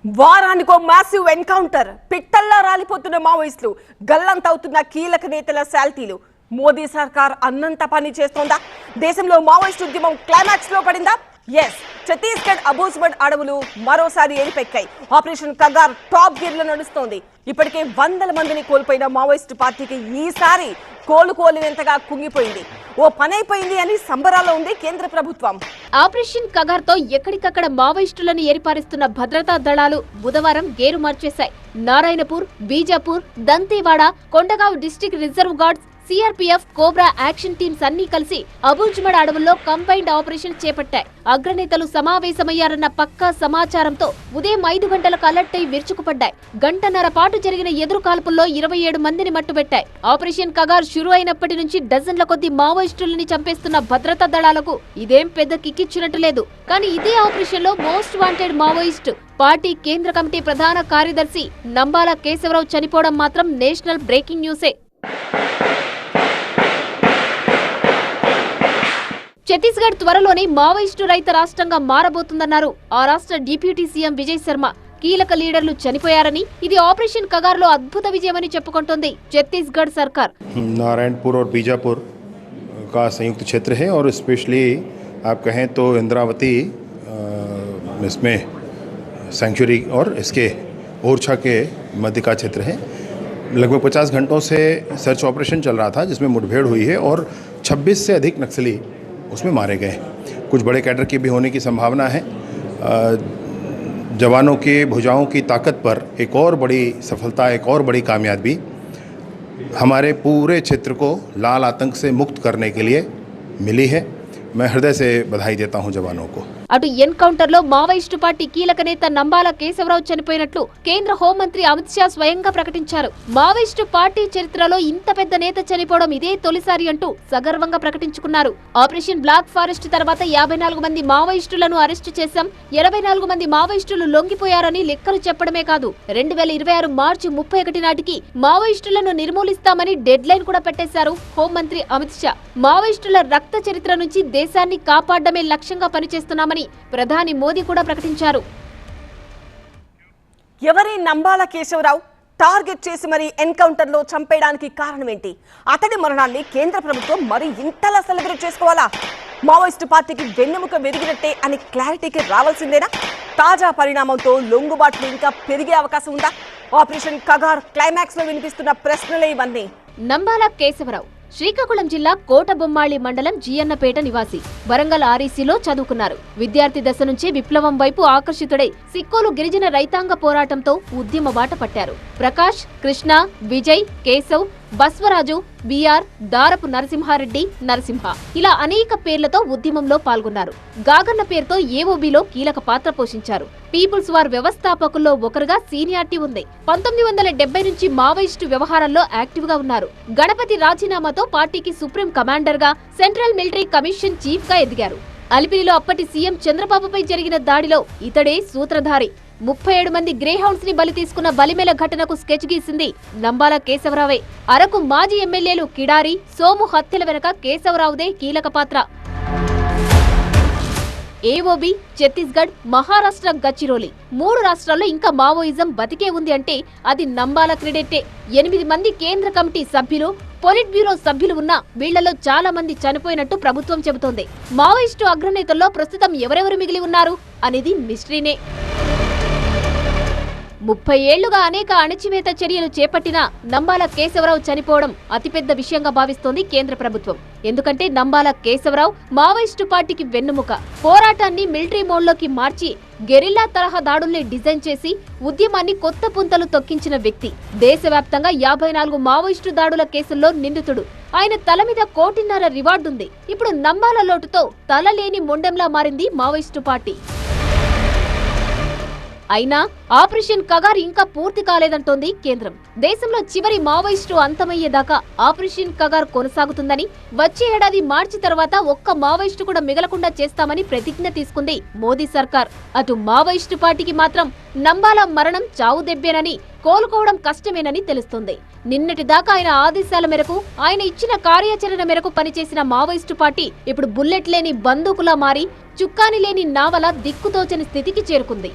వారానికో massive encounter, పిట్టల్లా రాలిపోతున్న మావోయిస్టులు, గల్లంతవుతున్న కీలక నేతల శాల్తీలు. మోదీ సర్కార్ అన్నంత పని చేస్తోందా? దేశంలో మావోయిస్టు ఉద్యమం క్లైమాక్స్ లో పడిందా? ఎస్, ఛత్తీస్గఢ్ అబూజ్గఢ్ అడవులు మరోసారి ఎలిపెక్కాయి. ఆపరేషన్ కగార్ టాప్ గేర్ లో నడుస్తోంది. ఇప్పటికే వందల మందిని కోల్పోయిన మావోయిస్టు పార్టీకి ఈసారి కోలుకోలేనంతగా కుంగిపోయింది. ఓ పనైపోయింది అని సంబరాల్లో ఉంది కేంద్ర ప్రభుత్వం. ఆపరేషన్ కగార్ తో ఎక్కడికక్కడ మావోయిస్టులను ఏర్పారిస్తున్న భద్రతా దళాలు బుధవారం గేరు మార్చేశాయి. Narayanpur, Bijapur, Dantewada, Kondagaon district reserve guards, CRPF, COBRA action teams అన్ని కలిసి అబూజ్గఢ్ అడవుల్లో కంబైన్డ్ ఆపరేషన్ చేపట్టాయి. అగ్రనేతలు సమావేశమయ్యారన్న పక్కా సమాచారంతో ఉదయం 5 గంటలకు అలర్ట్ అయి విరుచుకుపడ్డాయి. గంటన్నర పాటు జరిగిన ఎదురు కాల్పుల్లో 27 మందిని మట్టుబెట్టాయి. ఆపరేషన్ కగార్ షురు అయినప్పటి నుంచి డజన్ల కొద్ది మావోయిస్టులని చంపేస్తున్న భద్రతా దళాలకు ఇదేం పెద్ద కిక్కిచ్చినట్టు లేదు. కానీ ఇదే ఆపరేషన్ లో మోస్ట్ వాంటెడ్ మావోయిస్ట్ పార్టీ కేంద్ర కమిటీ ప్రధాన కార్యదర్శి నంబాల కేశవరావు చనిపోవడం మాత్రం నేషనల్ బ్రేకింగ్ న్యూసే. ఛత్తీస్గఢ్ త్వరలోనే మావోయిస్టు రహిత రాష్ట్రంగా మారబోతుందన్నారు ఆ రాష్ట్ర డిప్యూటీ సీఎం విజయ్ శర్మ. కీలక లీడర్లు చనిపోయారని, ఇది ఆపరేషన్ కగార్ లో అద్భుత విజయమని చెప్పుకుంటోంది ఛత్తీస్గఢ్ సర్కార్. नारायणपुर और बीजापुर का संयुक्त क्षेत्र है और स्पेशली आप कहें तो इंद्रावती इसमें सेंचुरी और इसके ओरछा के मध्य का क्षेत्र है. लगभग 50 घंटों से सर्च ऑपरेशन चल रहा था जिसमें मुठभेड़ हुई है और 26 से अधिक नक्सली उसमें मारे गए. कुछ बड़े कैडर की भी होने की संभावना है. जवानों की भुजाओं की ताकत पर एक और बड़ी सफलता, एक और बड़ी कामयाबी हमारे पूरे क्षेत्र को लाल आतंक से मुक्त करने के लिए मिली है. मैं हृदय से बधाई देता हूं जवानों को. అటు ఎన్కౌంటర్ లో మావోయిస్టు పార్టీ కీలక నేత నంబాల కేశవరావు చనిపోయినట్లు కేంద్ర హోంమంత్రి అమిత్ షా స్వయంగా ప్రకటించారు. మావోయిస్టు పార్టీ చరిత్రలో ఇంత పెద్ద నేత చనిపోవడం ఇదే తొలిసారి అంటూ సగర్వంగా ప్రకటించుకున్నారు. ఆపరేషన్ బ్లాక్ ఫారెస్ట్ తర్వాత 54 మంది మావోయిస్టులను అరెస్టు చేశాం, 84 మంది మావోయిస్టులు లొంగిపోయారని లెక్కలు చెప్పడమే కాదు, 2026 మార్చి 31 నాటికి మావోయిస్టులను నిర్మూలిస్తామని డెడ్ లైన్ కూడా పెట్టేశారు హోంమంత్రి అమిత్ షా. మావోయిస్టుల రక్త చరిత్ర నుంచి దేశాన్ని కాపాడడమే లక్ష్యంగా పనిచేస్తున్నామని ప్రధాని మోదీ కూడా ప్రకటించారు. ఎవరి నంబాల కేశవరావు? టార్గెట్ చేసి మరి ఎన్కౌంటర్ లో చంపేయడానికి కారణం ఏంటి? అతడి మరణాన్ని కేంద్ర ప్రభుత్వం మరి ఇంతలా సెలబ్రేట్ చేసుకోవాలా? మావోయిస్టు పార్టీకి వెన్నెముక వెరిగినట్టే అని క్లారిటీకి రావాల్సిందేనా? తాజా పరిణామంతో లొంగుబాట్లు ఇంకా పెరిగే అవకాశం ఉందా? ఆపరేషన్ కగార్ క్లైమాక్స్ లో వినిపిస్తున్న ప్రశ్నలే ఇవన్నీ. నంబాల కేశవరావు శ్రీకాకుళం జిల్లా కోటబొమ్మాళి మండలం జియన్నపేట నివాసి. వరంగల్ ఆర్ఈసీలో చదువుకున్నారు. విద్యార్థి దశ నుంచి విప్లవం వైపు ఆకర్షితుడై సిక్కోలు గిరిజన రైతాంగ పోరాటంతో ఉద్యమ బాట పట్టారు. ప్రకాష్, కృష్ణ, విజయ్, కేశవ్, బస్వరాజు, బిఆర్, దారపు నరసింహారెడ్డి, నరసింహ ఇలా అనేక పేర్లతో ఉద్యమంలో పాల్గొన్నారు. గాగన్న పేరుతో ఏఓబీలో కీలక పాత్ర పోషించారు. పీపుల్స్ వార్ వ్యవస్థాపకుల్లో ఒకరుగా సీనియారిటీ ఉంది. 1970 నుంచి మావోయిస్టు వ్యవహారాల్లో యాక్టివ్ గా ఉన్నారు. గణపతి రాజీనామాతో పార్టీకి సుప్రీం కమాండర్ గా, సెంట్రల్ మిలిటరీ కమిషన్ చీఫ్ గా ఎదిగారు. అలిపిరిలో అప్పటి సీఎం చంద్రబాబుపై జరిగిన దాడిలో ఇతడే సూత్రధారి. 37 మంది గ్రేహౌండ్స్ ని బలి తీసుకున్న బలిమేల ఘటనకు స్కెచ్ గీసింది నంబాల కేశవరావే. అరకు మాజీ ఎమ్మెల్యేలు కిడారి, సోము హత్యల వెనక కేశవరావుదే కీలక పాత్ర. ఏఓబీ, ఛత్తీస్గఢ్, మహారాష్ట్ర, గచ్చిరోలి 3 రాష్ట్రాల్లో ఇంకా మావోయిజం బతికే ఉంది అంటే అది నంబాల క్రెడిటే. 8 మంది కేంద్ర కమిటీ సభ్యులు, పొలిట్ బ్యూరో సభ్యులు ఉన్నా వీళ్లలో చాలా మంది చనిపోయినట్టు ప్రభుత్వం చెబుతోంది. మావోయిస్టు అగ్రనేతల్లో ప్రస్తుతం ఎవరెవరు మిగిలి ఉన్నారు అనేది మిస్టరీనే. 30 ఏళ్లుగా అనేక అణచివేత చర్యలు చేపట్టినా నంబాల కేశవరావు చనిపోవడం అతిపెద్ద విషయంగా భావిస్తోంది కేంద్ర ప్రభుత్వం. ఎందుకంటే నంబాల కేశవరావు మావోయిస్టు పార్టీకి వెన్నుముక. పోరాటాన్ని మిలిటరీ మోడ్లోకి మార్చి గెరిల్లా తరహా దాడుల్ని డిజైన్ చేసి ఉద్యమాన్ని కొత్త పుంతలు తొక్కించిన వ్యక్తి. దేశవ్యాప్తంగా 54 మావోయిస్టు దాడుల కేసుల్లో నిందితుడు. ఆయన తల మీద 1.5 కోటి రివార్డుంది. ఇప్పుడు నంబాల లోటుతో తలలేని మొండెంలా మారింది మావోయిస్టు పార్టీ. అయినా ఆపరేషన్ కగార్ ఇంకా పూర్తి కాలేదంటోంది కేంద్రం. దేశంలో చివరి మావోయిస్టు అంతమయ్యేదాకా ఆపరేషన్ కగార్ కొనసాగుతుందని, వచ్చే ఏడాది మార్చి తర్వాత ఒక్క మావోయిస్టు కూడా మిగలకుండా చేస్తామని ప్రతిజ్ఞ తీసుకుంది మోదీ సర్కార్. అటు మావోయిస్టు పార్టీకి మాత్రం నంబాల మరణం చావు దెబ్బేనని, కోలుకోవడం కష్టమేనని తెలుస్తోంది. నిన్నటిదాకా ఆయన ఆదేశాల మేరకు, ఆయన ఇచ్చిన కార్యాచరణ మేరకు పనిచేసిన మావోయిస్టు పార్టీ ఇప్పుడు బుల్లెట్ లేని బందూకులా మారి, చుక్కాని లేని నావల దిక్కుతోచని స్థితికి చేరుకుంది.